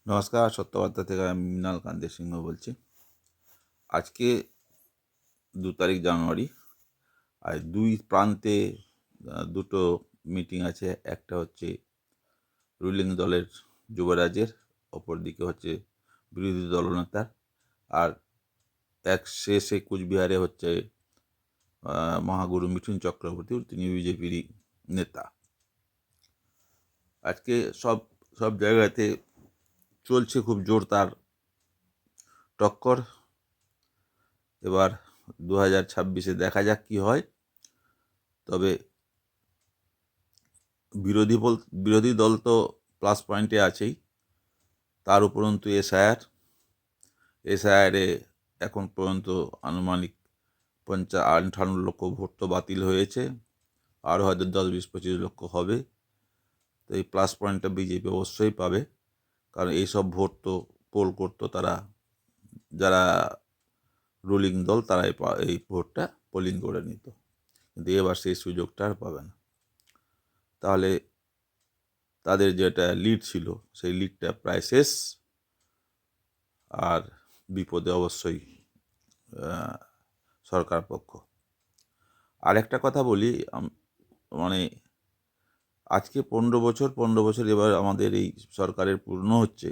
নমস্কার, সত্যবার্তা থেকে আমি মৃণাল কান্তি সিংহ বলছি। আজকে 2 তারিখ জানুয়ারি, আর দুই প্রান্তে দুটো মিটিং আছে। একটা হচ্ছে রুলিং দলের যুবরাজের, অপরদিকে হচ্ছে বিরোধী দলনেতার। আর এক শেষে কুচবিহারে হচ্ছে মহাগুরু মিঠুন চক্রবর্তী, তিনি বিজেপিরই নেতা। আজকে সব সব জায়গাতে চলছে খুব জোরদার টক্কর। এবার 2026-এ দেখা যাক কি হয়। তবে বিরোধী দল তো প্লাস পয়েন্টে আছেই, তার উপরন্তু এসআইআরে এখন পর্যন্ত আনুমানিক 58 লক্ষ ভোট তো বাতিল হয়েছে, আরও হয়তো 10-20-25 লক্ষ হবে। তো এই প্লাস পয়েন্টটা বিজেপি অবশ্যই পাবে, কারণ এইসব ভোট তো পোল করতো তারা, যারা রুলিং দল তারাই এই ভোটটা পোলিং করে নিত। কিন্তু এবার সেই সুযোগটা আর পাবে না। তাহলে তাদের যেটা লিড ছিল সেই লিডটা প্রায় শেষ, আর বিপদে অবশ্যই সরকার পক্ষ। আর একটা কথা বলি, মানে আজকে 15 বছর এবার আমাদের এই সরকারের পূর্ণ হচ্ছে।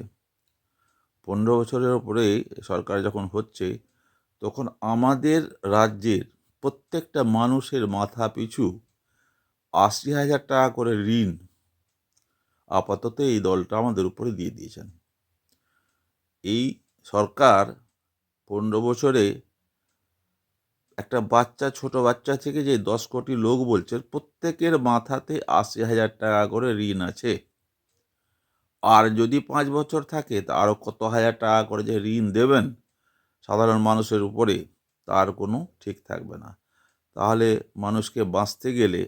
15 বছরের ওপরে সরকার যখন হচ্ছে, তখন আমাদের রাজ্যের প্রত্যেকটা মানুষের মাথা পিছু 80,000 টাকা করে ঋণ আপাতত এই দলটা আমাদের উপরে দিয়ে দিয়েছেন। এই সরকার 15 বছরে একটা ছোট বাচ্চা থেকে যে 10 কোটি লোক বলছে, প্রত্যেকের মাথাতে 80,000 টাকা করে ঋণ আছে। আর যদি 5 বছর থাকে তা আরও কত হাজার টাকা করে যে ঋণ দেবেন সাধারণ মানুষের উপরে, তার কোনো ঠিক থাকবে না। তাহলে মানুষকে বাঁচতে গেলে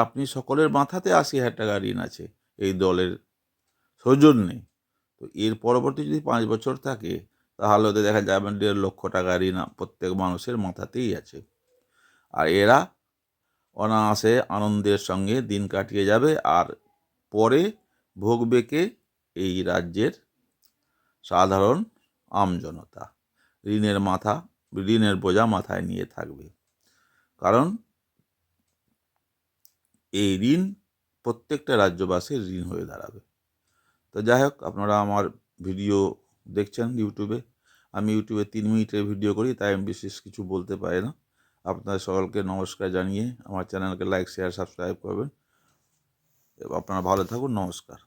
আপনি সকলের মাথাতে 80,000 টাকা ঋণ আছে এই দলের সৌজন্যে। তো এর পরবর্তী যদি 5 বছর থাকে, তাহলে ওদের দেখা যাবে 1.5 লক্ষ টাকা ঋণ প্রত্যেক মানুষের মাথাতেই আছে। আর এরা অনায়াসে আনন্দের সঙ্গে দিন কাটিয়ে যাবে, আর পরে ভোগবে কে? এই রাজ্যের সাধারণ আমজনতা। ঋণের বোঝা মাথায় নিয়ে থাকবে, কারণ এই ঋণ প্রত্যেকটা রাজ্যবাসীর ঋণ হয়ে দাঁড়াবে। তো যাই হোক, আপনারা আমার ভিডিও দেখছেন ইউটিউবে। আমি ইউটিউবে 3 মিনিটের ভিডিও করি, তাই আমি বিশেষ কিছু বলতে পারি না। আপনাদের সকলকে নমস্কার জানিয়ে আমার চ্যানেলকে লাইক, শেয়ার, সাবস্ক্রাইব করবেন। আপনারা ভালো থাকুন। নমস্কার।